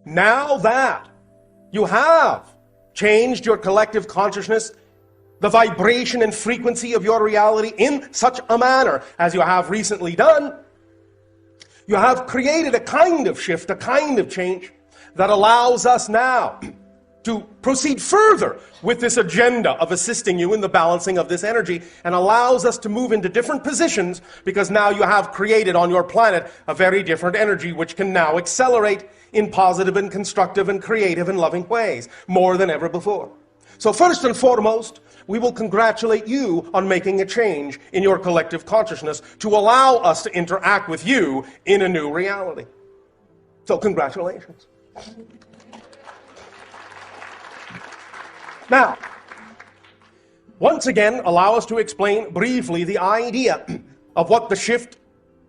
Now that you have changed your collective consciousness, the vibration and frequency of your reality in such a manner as you have recently done, you have created a kind of shift, a kind of change that allows us now to proceed further with this agenda of assisting you in the balancing of this energy, and allows us to move into different positions, because now you have created on your planet a very different energy which can now accelerate in positive and constructive and creative and loving ways more than ever before. So first and foremost, we will congratulate you on making a change in your collective consciousness to allow us to interact with you in a new reality. So congratulations. Now, once again, allow us to explain briefly the idea of what the shift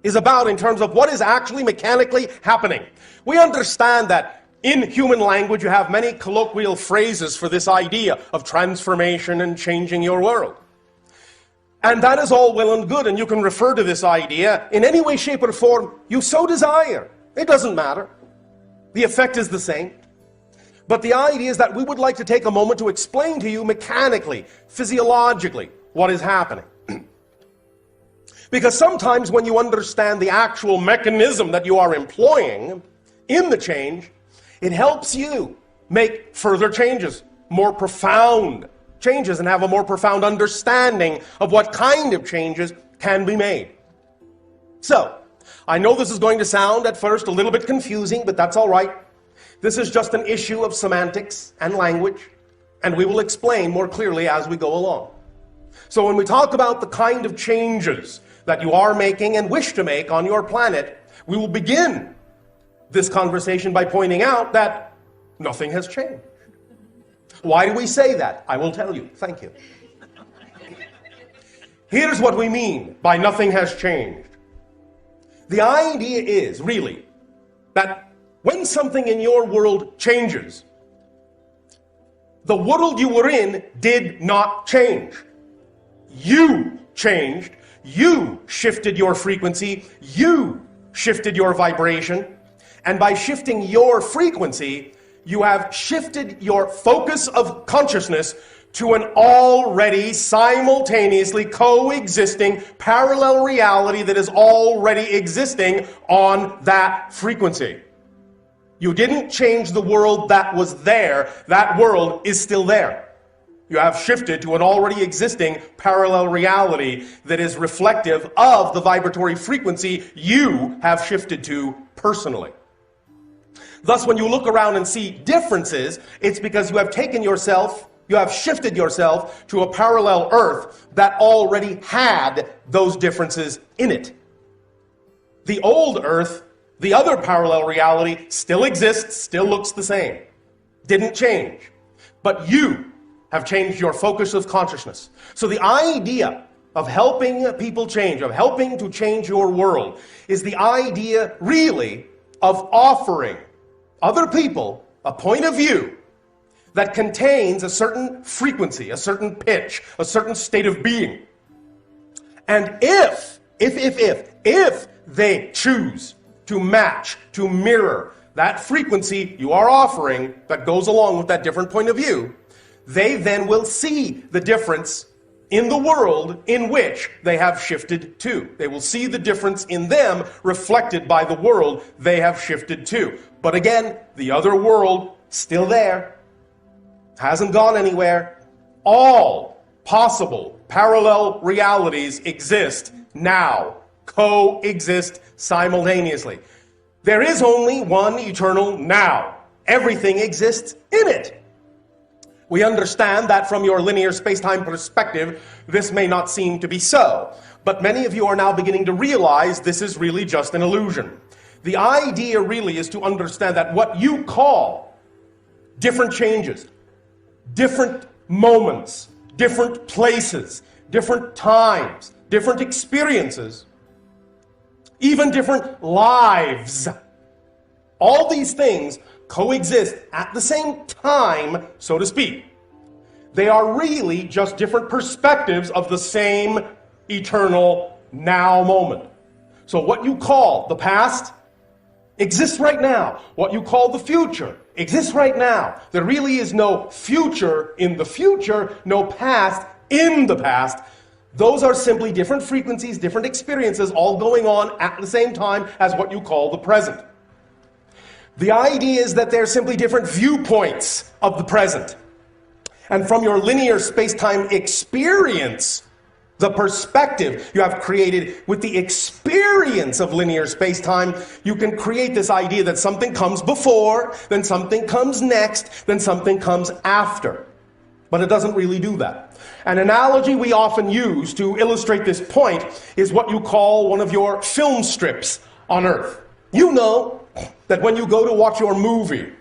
is about in terms of what is actually mechanically happening. We understand that in human language you have many colloquial phrases for this idea of transformation and changing your world. And that is all well and good, and you can refer to this idea in any way, shape, or form you so desire. It doesn't matter. The effect is the same. But the idea is that we would like to take a moment to explain to you mechanically, physiologically, what is happening. Because sometimes when you understand the actual mechanism that you are employing in the change, it helps you make further changes, more profound changes, and have a more profound understanding of what kind of changes can be made. So, I know this is going to sound at first a little bit confusing, but that's all right. This is just an issue of semantics and language, and we will explain more clearly as we go along. So when we talk about the kind of changes that you are making and wish to make on your planet, we will begin this conversation by pointing out that nothing has changed. Why do we say that? I will tell you. Thank you. Here's what we mean by nothing has changed. The idea is really that when something in your world changes, the world you were in did not change. You changed. You shifted your frequency. You shifted your vibration. And by shifting your frequency, you have shifted your focus of consciousness to an already simultaneously coexisting parallel reality that is already existing on that frequency. You didn't change the world that was there. That world is still there. You have shifted to an already existing parallel reality that is reflective of the vibratory frequency you have shifted to personally. Thus, when you look around and see differences, it's because you have taken yourself, you have shifted yourself to a parallel earth that already had those differences in it. The old earth, the other parallel reality, still exists, still looks the same. Didn't change. But you have changed your focus of consciousness. So the idea of helping people change, of helping to change your world, is the idea really of offering other people a point of view that contains a certain frequency, a certain pitch, a certain state of being. And if they choose to match, to mirror that frequency you are offering that goes along with that different point of view, they then will see the difference in the world in which they have shifted to. They will see the difference in them reflected by the world they have shifted to. But again, the other world, still there, hasn't gone anywhere. All possible parallel realities exist now, coexist simultaneously. There is only one eternal now. Everything exists in it. We understand that from your linear space-time perspective, this may not seem to be so, but many of you are now beginning to realize this is really just an illusion. The idea really is to understand that what you call different changes, different moments, different places, different times, different experiences, even different lives, all these things coexist at the same time, so to speak. They are really just different perspectives of the same eternal now moment. So what you call the past exists right now. What you call the future exists right now. There really is no future in the future, no past in the past. Those are simply different frequencies, different experiences, all going on at the same time as what you call the present. The idea is that they're simply different viewpoints of the present. And from your linear space-time experience, the perspective you have created with the experience of linear space-time, you can create this idea that something comes before, then something comes next, then something comes after. But it doesn't really do that. An analogy we often use to illustrate this point is what you call one of your film strips on Earth. You know that when you go to watch your movie,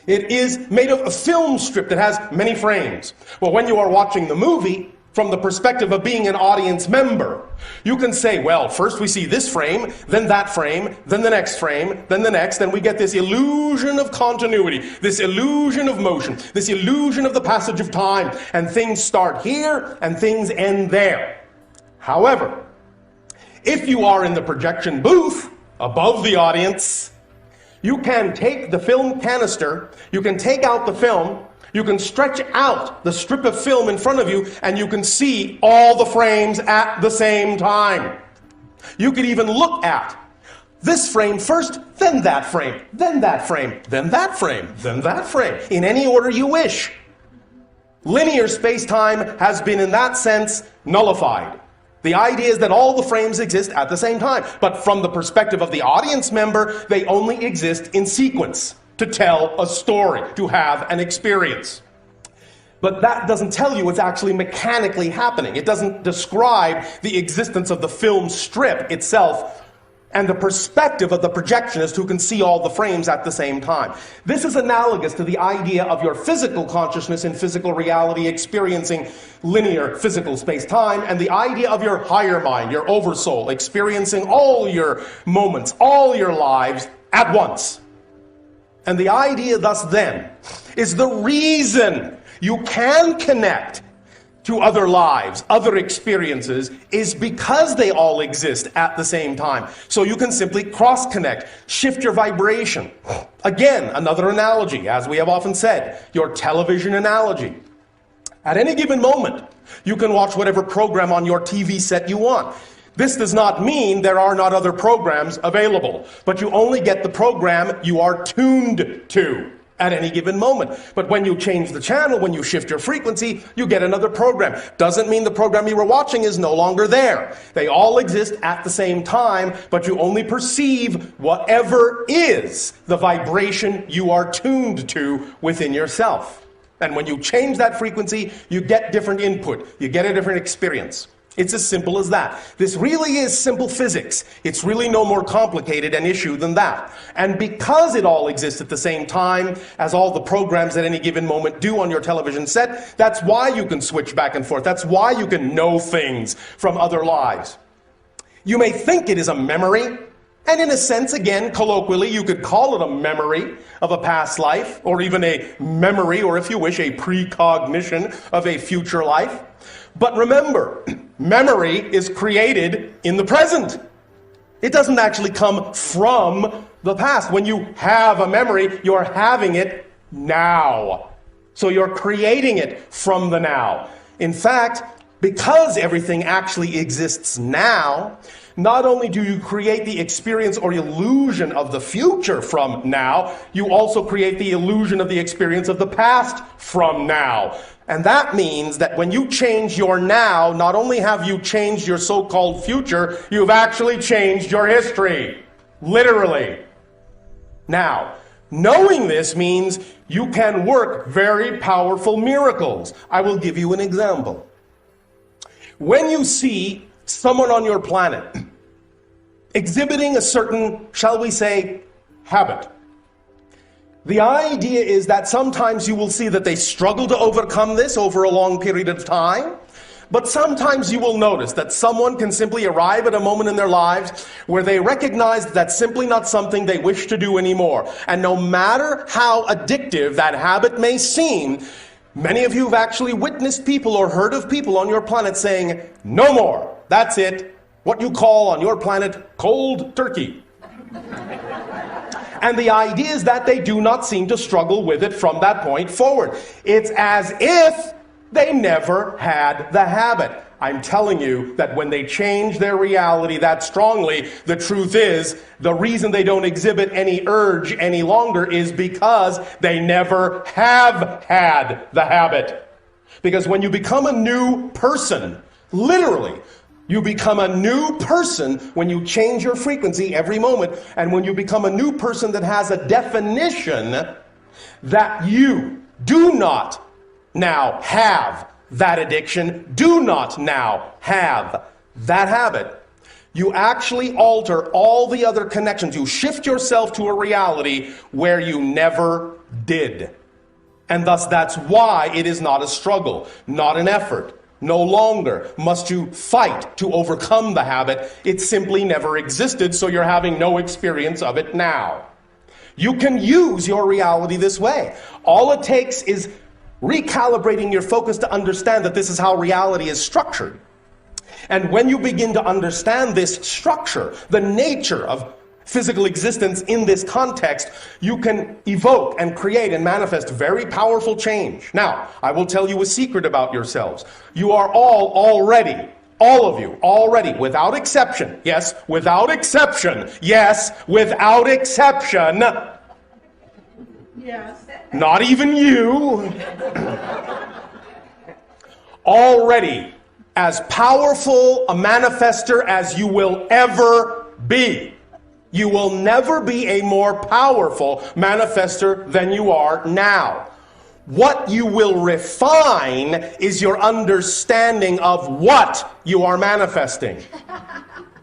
it is made of a film strip that has many frames. Well, when you are watching the movie, from the perspective of being an audience member, you can say, well, first we see this frame, then that frame, then the next frame, then the next, and we get this illusion of continuity, this illusion of motion, this illusion of the passage of time, and things start here and things end there. However, if you are in the projection booth above the audience, you can take the film canister, you can take out the film, you can stretch out the strip of film in front of you, and you can see all the frames at the same time. You could even look at this frame first, then that frame, then that frame, then that frame, then that frame, in any order you wish. Linear space-time has been, in that sense, nullified. The idea is that all the frames exist at the same time, but from the perspective of the audience member, they only exist in sequence, to tell a story, to have an experience. But that doesn't tell you what's actually mechanically happening. It doesn't describe the existence of the film strip itself and the perspective of the projectionist who can see all the frames at the same time. This is analogous to the idea of your physical consciousness in physical reality experiencing linear physical space-time, and the idea of your higher mind, your oversoul, experiencing all your moments, all your lives at once. And the idea thus then is the reason you can connect to other lives, other experiences, is because they all exist at the same time. So you can simply cross-connect, shift your vibration. Again, another analogy, as we have often said, your television analogy. At any given moment, you can watch whatever program on your TV set you want. This does not mean there are not other programs available, but you only get the program you are tuned to at any given moment. But when you change the channel, when you shift your frequency, you get another program. Doesn't mean the program you were watching is no longer there. They all exist at the same time, but you only perceive whatever is the vibration you are tuned to within yourself. And when you change that frequency, you get different input. You get a different experience. It's as simple as that. This really is simple physics. It's really no more complicated an issue than that. And because it all exists at the same time, as all the programs at any given moment do on your television set, that's why you can switch back and forth. That's why you can know things from other lives. You may think it is a memory, and in a sense, again, colloquially, you could call it a memory of a past life, or even a memory, or if you wish, a precognition of a future life. But remember, memory is created in the present. It doesn't actually come from the past. When you have a memory, you're having it now. So you're creating it from the now. In fact, because everything actually exists now, not only do you create the experience or illusion of the future from now, you also create the illusion of the experience of the past from now. And that means that when you change your now, not only have you changed your so-called future, you've actually changed your history. Literally. Now, knowing this means you can work very powerful miracles. I will give you an example. When you see someone on your planet exhibiting a certain, shall we say, habit, the idea is that sometimes you will see that they struggle to overcome this over a long period of time, but sometimes you will notice that someone can simply arrive at a moment in their lives where they recognize that's simply not something they wish to do anymore. And no matter how addictive that habit may seem, many of you have actually witnessed people or heard of people on your planet saying, no more, that's it, what you call on your planet cold turkey. And the idea is that they do not seem to struggle with it from that point forward. It's as if they never had the habit. I'm telling you that when they change their reality that strongly, the truth is, the reason they don't exhibit any urge any longer is because they never have had the habit. Because when you become a new person, literally, you become a new person when you change your frequency every moment. And when you become a new person that has a definition that you do not now have that addiction, do not now have that habit, you actually alter all the other connections. You shift yourself to a reality where you never did. And thus that's why it is not a struggle, not an effort. No longer must you fight to overcome the habit. It simply never existed, so you're having no experience of it now. You can use your reality this way. All it takes is recalibrating your focus to understand that this is how reality is structured. And when you begin to understand this structure, the nature of physical existence in this context, you can evoke and create and manifest very powerful change. Now, I will tell you a secret about yourselves. You are all of you already, without exception, yes, without exception, Yes. Not even you, already as powerful a manifester as you will ever be. You will never be a more powerful manifester than you are now. What you will refine is your understanding of what you are manifesting.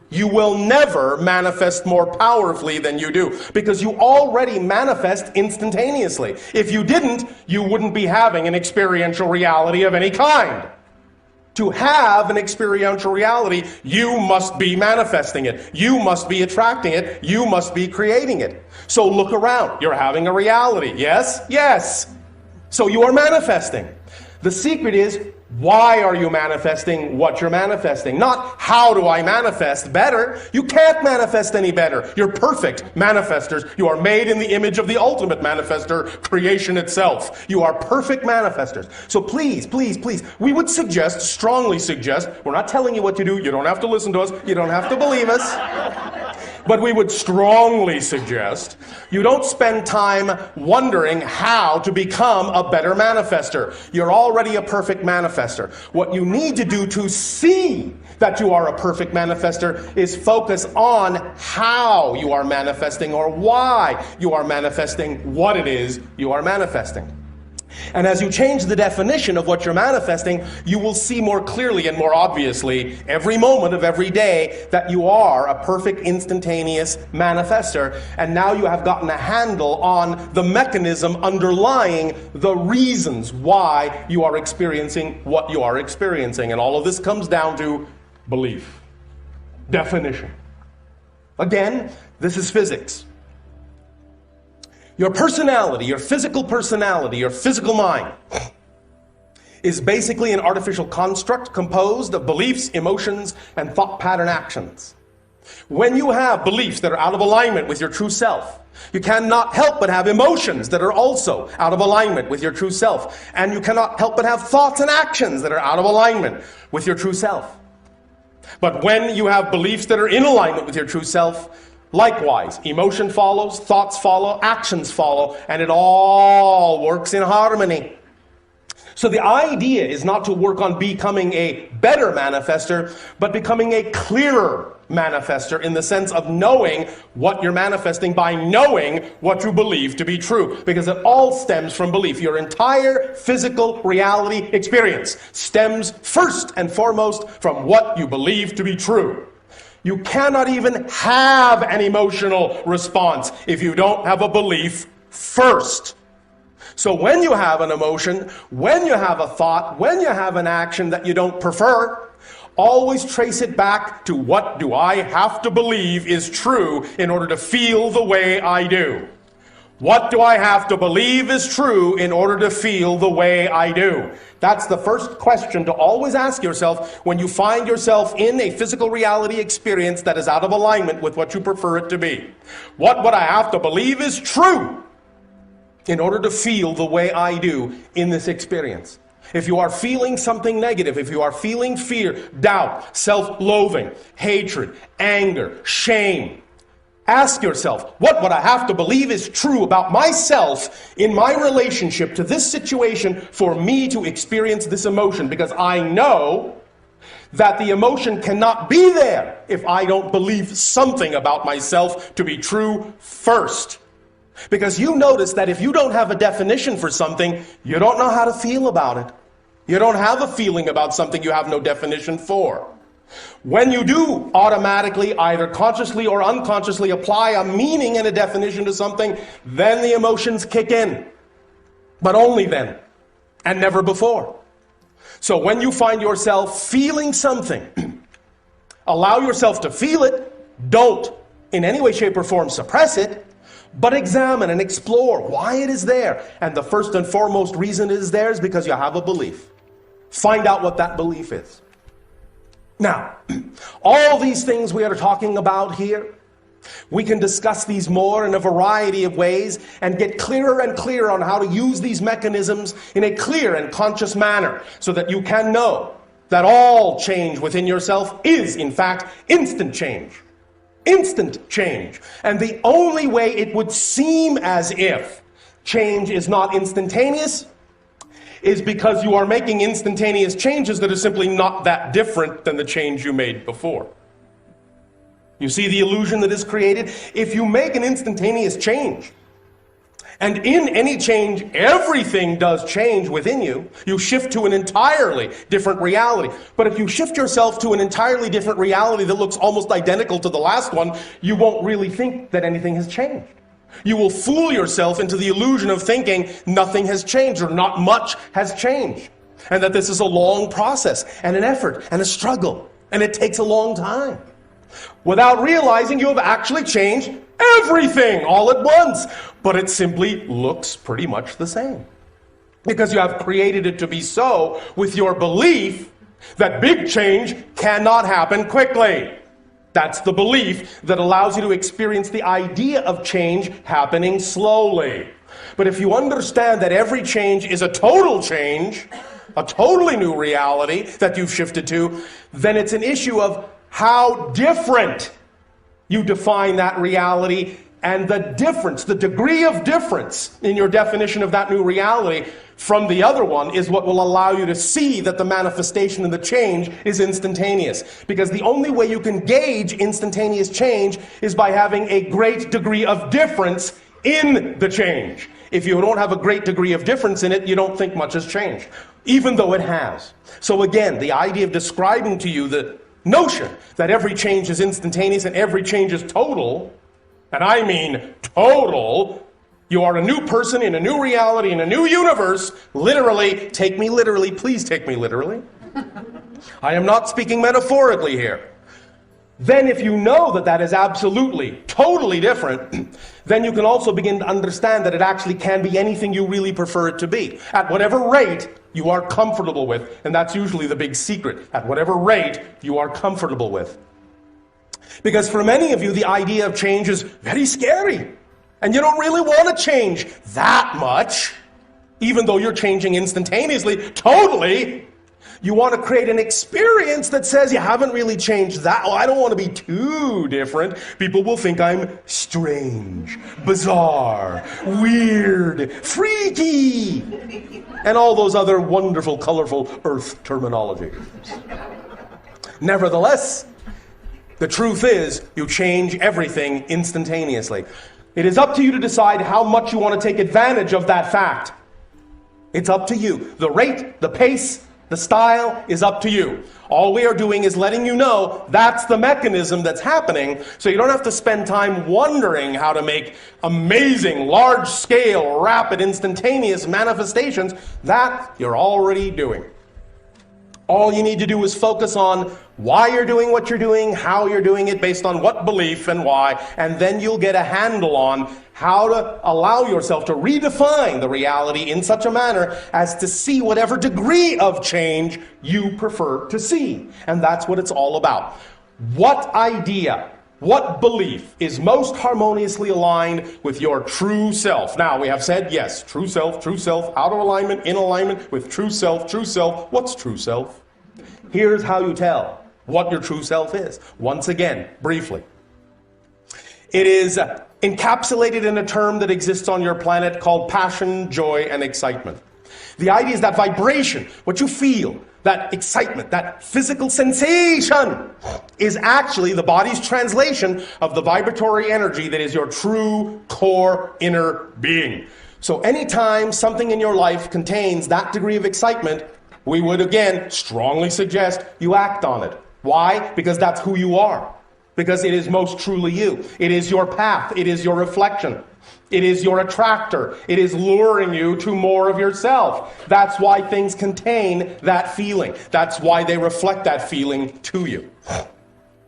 You will never manifest more powerfully than you do, because you already manifest instantaneously. If you didn't, you wouldn't be having an experiential reality of any kind. To have an experiential reality, you must be manifesting it. You must be attracting it. You must be creating it. So look around. You're having a reality. Yes? Yes. So you are manifesting. The secret is, why are you manifesting what you're manifesting? Not how do I manifest better. You can't manifest any better. You're perfect manifestors. You are made in the image of the ultimate manifester, creation itself. You are perfect manifestors. So please, please, please, we would suggest, strongly suggest, we're not telling you what to do. You don't have to listen to us. You don't have to believe us. But we would strongly suggest you don't spend time wondering how to become a better manifester. You're already a perfect manifester. What you need to do to see that you are a perfect manifester is focus on how you are manifesting, or why you are manifesting what it is you are manifesting. And as you change the definition of what you're manifesting, you will see more clearly and more obviously every moment of every day that you are a perfect instantaneous manifester. And now you have gotten a handle on the mechanism underlying the reasons why you are experiencing what you are experiencing. And all of this comes down to belief, definition. Again, this is physics. Your personality, your physical mind, is basically an artificial construct composed of beliefs, emotions, and thought pattern actions. When you have beliefs that are out of alignment with your true self, you cannot help but have emotions that are also out of alignment with your true self. And you cannot help but have thoughts and actions that are out of alignment with your true self. But when you have beliefs that are in alignment with your true self, likewise, emotion follows, thoughts follow, actions follow, and it all works in harmony. So the idea is not to work on becoming a better manifester, but becoming a clearer manifester, in the sense of knowing what you're manifesting by knowing what you believe to be true. Because it all stems from belief. Your entire physical reality experience stems first and foremost from what you believe to be true. You cannot even have an emotional response if you don't have a belief first. So when you have an emotion, when you have a thought, when you have an action that you don't prefer, always trace it back to what do I have to believe is true in order to feel the way I do. What do I have to believe is true in order to feel the way I do? That's the first question to always ask yourself when you find yourself in a physical reality experience that is out of alignment with what you prefer it to be. What would I have to believe is true in order to feel the way I do in this experience? If you are feeling something negative, if you are feeling fear, doubt, self-loathing, hatred, anger, shame, ask yourself, what would I have to believe is true about myself in my relationship to this situation for me to experience this emotion? Because I know that the emotion cannot be there if I don't believe something about myself to be true first. Because you notice that if you don't have a definition for something, you don't know how to feel about it. You don't have a feeling about something you have no definition for. When you do automatically, either consciously or unconsciously, apply a meaning and a definition to something, then the emotions kick in. But only then, and never before. So when you find yourself feeling something, allow yourself to feel it. Don't, in any way, shape, or form, suppress it, but examine and explore why it is there. And the first and foremost reason it is there is because you have a belief. Find out what that belief is. Now, all these things we are talking about here, we can discuss these more in a variety of ways and get clearer and clearer on how to use these mechanisms in a clear and conscious manner so that you can know that all change within yourself is, in fact, instant change. Instant change. And the only way it would seem as if change is not instantaneous is because you are making instantaneous changes that are simply not that different than the change you made before. You see the illusion that is created? If you make an instantaneous change, and in any change, everything does change within you, you shift to an entirely different reality. But if you shift yourself to an entirely different reality that looks almost identical to the last one, you won't really think that anything has changed. You will fool yourself into the illusion of thinking nothing has changed or not much has changed. And that this is a long process and an effort and a struggle. And it takes a long time. Without realizing you have actually changed everything all at once. But it simply looks pretty much the same. Because you have created it to be so with your belief that big change cannot happen quickly. That's the belief that allows you to experience the idea of change happening slowly. But if you understand that every change is a total change, a totally new reality that you've shifted to, then it's an issue of how different you define that reality, and the difference, the degree of difference in your definition of that new reality from the other one is what will allow you to see that the manifestation and the change is instantaneous. Because the only way you can gauge instantaneous change is by having a great degree of difference in the change. If you don't have a great degree of difference in it, you don't think much has changed, even though it has. So again, the idea of describing to you the notion that every change is instantaneous and every change is total, and I mean total. You are a new person in a new reality, in a new universe. Literally, take me literally. Please take me literally. I am not speaking metaphorically here. Then if you know that that is absolutely, totally different, then you can also begin to understand that it actually can be anything you really prefer it to be. At whatever rate you are comfortable with. And that's usually the big secret. At whatever rate you are comfortable with. Because for many of you, the idea of change is very scary. And you don't really want to change that much, even though you're changing instantaneously, totally. You want to create an experience that says you haven't really changed that. Oh, I don't want to be too different. People will think I'm strange, bizarre, weird, freaky, and all those other wonderful, colorful earth terminologies. Nevertheless, the truth is, you change everything instantaneously. It is up to you to decide how much you want to take advantage of that fact. It's up to you. The rate, the pace, the style is up to you. All we are doing is letting you know that's the mechanism that's happening, so you don't have to spend time wondering how to make amazing, large-scale, rapid, instantaneous manifestations. That you're already doing. All you need to do is focus on why you're doing what you're doing, how you're doing it, based on what belief and why, and then you'll get a handle on how to allow yourself to redefine the reality in such a manner as to see whatever degree of change you prefer to see. And that's what it's all about. What idea, what belief is most harmoniously aligned with your true self? Now, we have said, yes, true self, out of alignment, in alignment with true self, true self. What's true self? Here's how you tell what your true self is. Once again, briefly. It is encapsulated in a term that exists on your planet called passion, joy, and excitement. The idea is that vibration, what you feel, that excitement, that physical sensation, is actually the body's translation of the vibratory energy that is your true core inner being. So anytime something in your life contains that degree of excitement, we would again strongly suggest you act on it. Why? Because that's who you are. Because it is most truly you. It is your path. It is your reflection. It is your attractor. It is luring you to more of yourself. That's why things contain that feeling. That's why they reflect that feeling to you.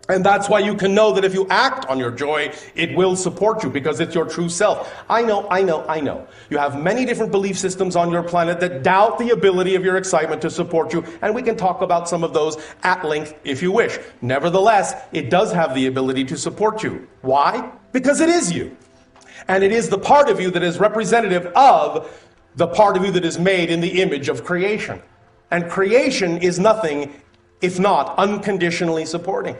And that's why you can know that if you act on your joy, it will support you because it's your true self. I know. You have many different belief systems on your planet that doubt the ability of your excitement to support you, and we can talk about some of those at length if you wish. Nevertheless, it does have the ability to support you. Why? Because it is you. And it is the part of you that is representative of the part of you that is made in the image of creation. And creation is nothing if not unconditionally supporting.